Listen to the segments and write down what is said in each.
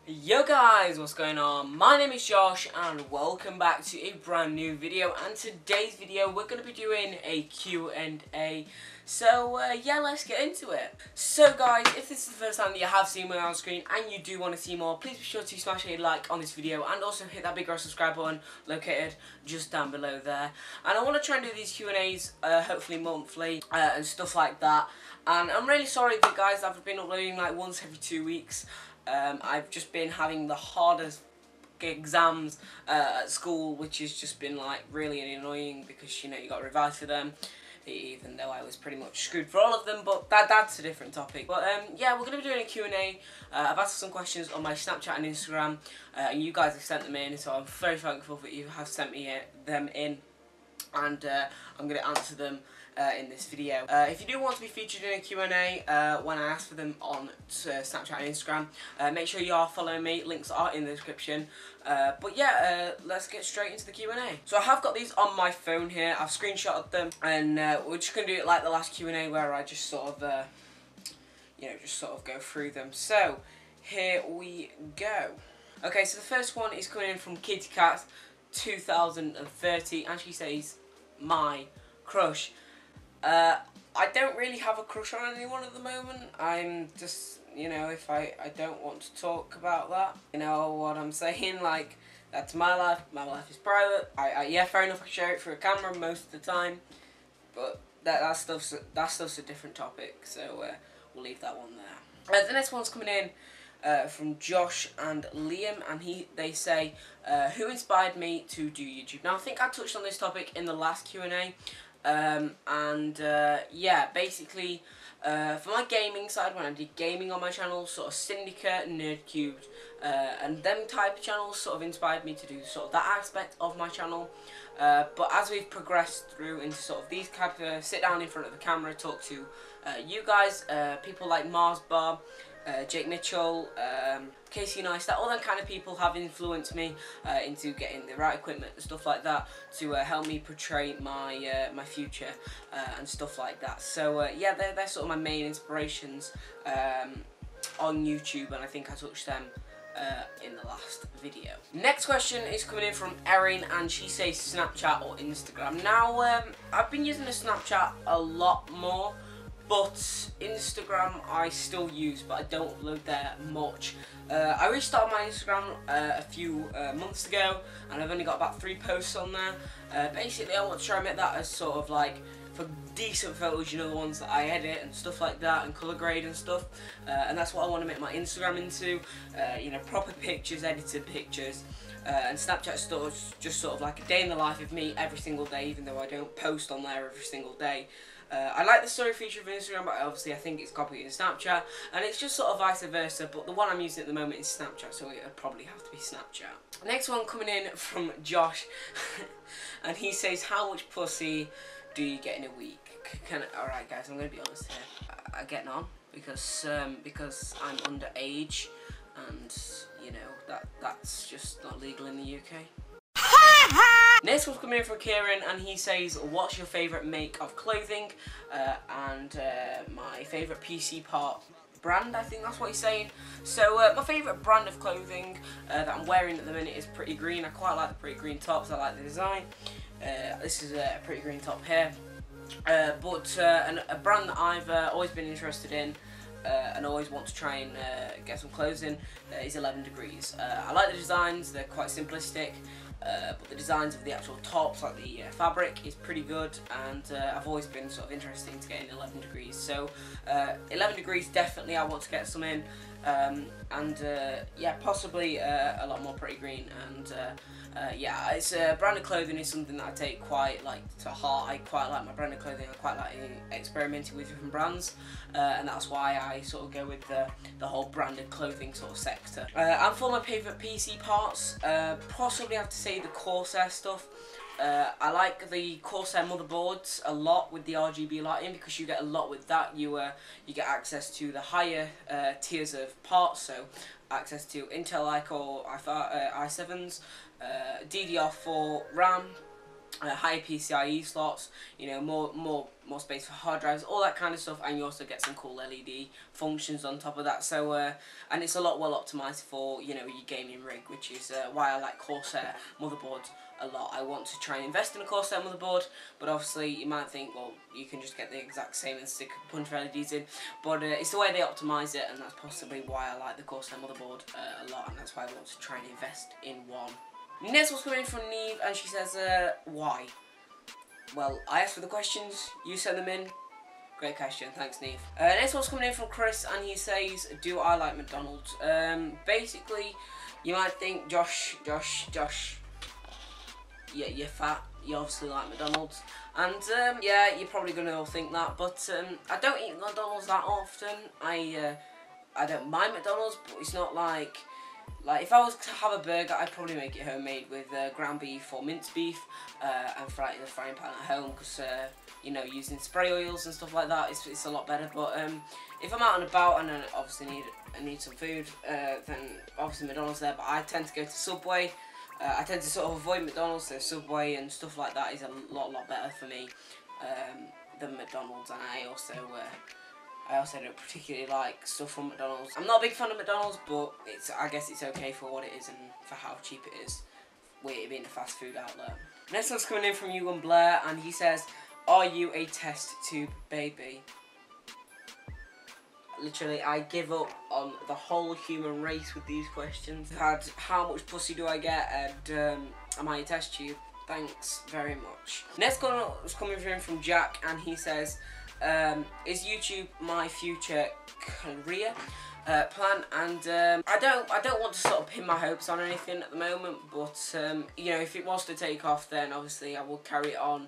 Yo guys, what's going on? My name is Josh and welcome back to a brand new video, and today's video we're going to be doing a Q&A. So yeah, let's get into it. So guys, if this is the first time that you have seen me on screen and you do want to see more, please be sure to smash a like on this video and also hit that big red subscribe button located just down below there. And I want to try and do these Q&As hopefully monthly and stuff like that. And I'm really sorry that guys, I've been uploading like once every 2 weeks. I've just been having the hardest exams at school, which has just been like really annoying because you know you got to revise for them, even though I was pretty much screwed for all of them, but that's a different topic. But yeah, we're going to be doing a Q&A. I've asked some questions on my Snapchat and Instagram, and you guys have sent them in, so I'm very thankful that you have sent me them in, and I'm going to answer them in this video. If you do want to be featured in a Q&A when I ask for them on Snapchat and Instagram, make sure you are following me. Links are in the description. But yeah, let's get straight into the Q&A. So I have got these on my phone here. I've screenshotted them, and we're just going to do it like the last Q&A where I just sort of, just sort of go through them. So here we go. Okay, so the first one is coming in from Kitty Cat 2030, and she says, "My crush." I don't really have a crush on anyone at the moment. I'm just, if I don't want to talk about that, you know what I'm saying, like, that's my life is private. Yeah, fair enough, I share it through a camera most of the time, but that stuff's a different topic, so we'll leave that one there. The next one's coming in from Josh and Liam, and they say, who inspired me to do YouTube? Now, I think I touched on this topic in the last Q&A. Yeah, basically, for my gaming side, when I did gaming on my channel, sort of Syndicate, Nerdcubed, and them type of channels sort of inspired me to do sort of that aspect of my channel. But as we've progressed through into sort of these type of sit down in front of the camera, talk to you guys, people like Mars Bar, Jake Mitchell, Casey Neistat, all them kind of people have influenced me into getting the right equipment and stuff like that to help me portray my my future and stuff like that. So yeah, they're sort of my main inspirations on YouTube, and I think I touched them in the last video. Next question is coming in from Erin, and she says Snapchat or Instagram. Now, I've been using the Snapchat a lot more, but Instagram I still use, but I don't upload there much. I restarted my Instagram a few months ago, and I've only got about 3 posts on there. Basically, I want to try and make that as sort of like for decent photos, you know, the ones that I edit and stuff like that, and colour grade and stuff. And that's what I want to make my Instagram into. Proper pictures, edited pictures. And Snapchat stores just sort of like a day in the life of me every single day, even though I don't post on there every single day. I like the story feature of Instagram, but obviously I think it's copied in Snapchat, and it's just sort of vice versa, but the one I'm using at the moment is Snapchat, so it'll probably have to be Snapchat. Next one coming in from Josh, and he says, how much pussy do you get in a week? Alright guys, I'm going to be honest here, I get none, because I'm underage, and, you know, that's just not legal in the UK. Next one's coming in from Kieran, and he says, what's your favourite make of clothing? And my favourite PC part brand, I think that's what he's saying. So my favourite brand of clothing that I'm wearing at the minute is Pretty Green. I quite like the Pretty Green tops, I like the design. This is a Pretty Green top here. But a brand that I've always been interested in and always want to try and get some clothes in is 11 Degrees. I like the designs, they're quite simplistic. But the designs of the actual tops, like the fabric, is pretty good, and I've always been sort of interested in getting 11 Degrees. So 11 Degrees, definitely I want to get some in, and yeah, possibly a lot more Pretty Green. And yeah, it's branded clothing is something that I take quite to heart. I quite like my branded clothing. I quite like experimenting with different brands, and that's why I sort of go with the whole branded clothing sort of sector. And for my favourite PC parts, possibly have to say the Corsair stuff. I like the Corsair motherboards a lot with the RGB lighting, because you get a lot with that. You get access to the higher tiers of parts, so access to Intel iCore i7s, DDR4 RAM, higher PCIe slots, you know, more space for hard drives, all that kind of stuff, and you also get some cool LED functions on top of that. So and it's a lot well optimized for, you know, your gaming rig, which is why I like Corsair motherboards a lot. I want to try and invest in a Corsair motherboard, but obviously you might think, well, you can just get the exact same and stick a bunch of LEDs in, but it's the way they optimize it, and that's possibly why I like the Corsair motherboard a lot, and that's why I want to try and invest in one. Next one's coming in from Neve, and she says, why? Well, I asked for the questions, you send them in. Great question, thanks Neve. Next one's coming in from Chris, and he says, do I like McDonald's? Basically, you might think, Josh, yeah, you're fat, you obviously like McDonald's. And, yeah, you're probably going to all think that, but I don't eat McDonald's that often. I don't mind McDonald's, but it's not like if I was to have a burger, I'd probably make it homemade with ground beef or minced beef and fry it in the frying pan at home, because you know, using spray oils and stuff like that, it's a lot better. But if I'm out and about and I obviously need some food, then obviously McDonald's there. But I tend to go to Subway. I tend to sort of avoid McDonald's, so Subway and stuff like that is a lot better for me than McDonald's. And I also don't particularly like stuff from McDonald's. I'm not a big fan of McDonald's, but I guess it's okay for what it is and for how cheap it is, with it being a fast food outlet. Next one's coming in from Ewan Blair, and he says, are you a test tube baby? Literally, I give up on the whole human race with these questions. How much pussy do I get, and am I a test tube? Thanks very much. Next one is coming from Jack, and he says, is YouTube my future career plan? And I don't want to sort of pin my hopes on anything at the moment, but you know, if it was to take off, then obviously I will carry it on.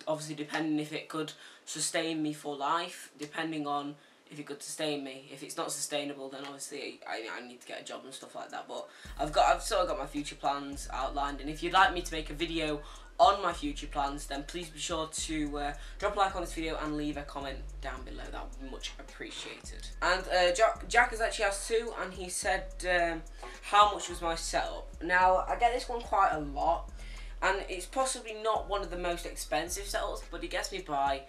Obviously, depending if it could sustain me for life, depending on if it could sustain me. If it's not sustainable, then obviously I need to get a job and stuff like that. But I've sort of got my future plans outlined, and if you'd like me to make a video on my future plans, then please be sure to drop a like on this video and leave a comment down below. That would be much appreciated. And Jack has actually asked too, and he said, how much was my setup? Now, I get this one quite a lot, and it's possibly not one of the most expensive setups, but it gets me by.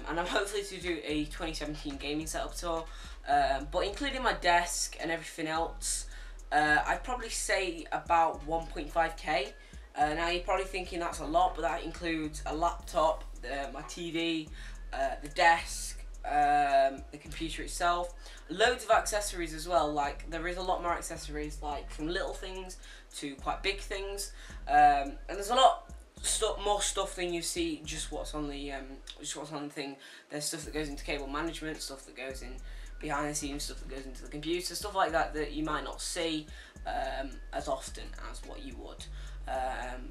And I'm hopefully to do a 2017 gaming setup tour, but including my desk and everything else, I'd probably say about 1.5k. Now you're probably thinking that's a lot, but that includes a laptop, my TV, the desk, the computer itself, loads of accessories as well. Like, there is a lot more accessories, like from little things to quite big things, and there's a lot more stuff than you see just what's on the thing. There's stuff that goes into cable management, stuff that goes in behind the scenes, stuff that goes into the computer, stuff like that you might not see as often as what you would.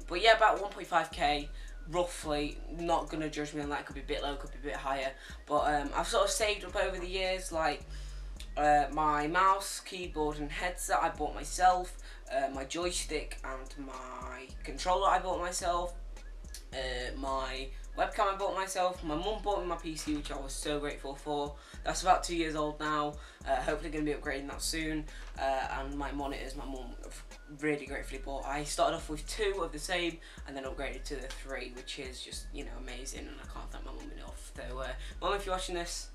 But yeah, about 1.5k roughly. Not gonna judge me on that. Could be a bit low, could be a bit higher, but I've sort of saved up over the years, like my mouse, keyboard and headset I bought myself, my joystick and my controller I bought myself, my webcam I bought myself, my mum bought me my PC, which I was so grateful for. That's about 2 years old now, hopefully going to be upgrading that soon, and my monitors, my mum really gratefully bought. I started off with 2 of the same and then upgraded to the 3, which is just, you know, amazing, and I can't thank my mum enough. So mum, if you're watching this,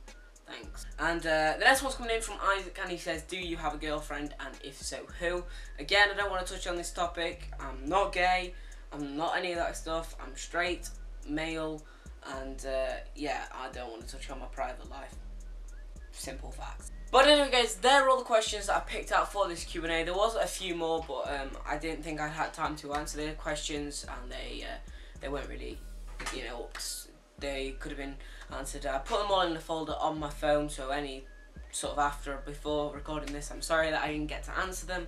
thanks. And the next one's coming in from Isaac, and he says, do you have a girlfriend, and if so, who? Again, I don't want to touch on this topic. I'm not gay, I'm not any of that stuff. I'm straight, male, and yeah, I don't want to touch on my private life. Simple facts. But anyway guys, there are all the questions that I picked out for this Q&A. There was a few more, but I didn't think I had time to answer their questions, and they weren't really, you know, they could have been answered. I put them all in a folder on my phone, so any sort of after or before recording this, I'm sorry that I didn't get to answer them.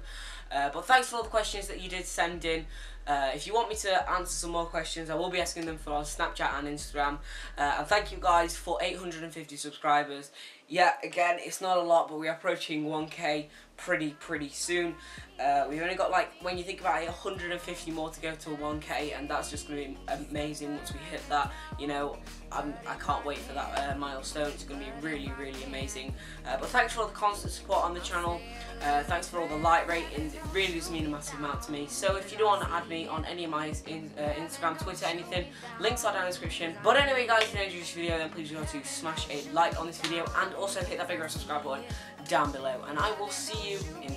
But thanks for all the questions that you did send in. If you want me to answer some more questions, I will be asking them for on Snapchat and Instagram. And thank you guys for 850 subscribers. Yeah, again, it's not a lot, but we're approaching 1k pretty soon. We've only got, like, when you think about it, 150 more to go to 1k, and that's just going to be amazing once we hit that. You know, I can't wait for that milestone. It's going to be really amazing. But thanks for all the constant support on the channel. Thanks for all the like ratings. It really does mean a massive amount to me. So if you do want to add me me on any of my Instagram, Twitter, anything. Links are down in the description. But anyway, guys, if you enjoyed this video, then please remember to smash a like on this video and also hit that big red subscribe button down below. And I will see you in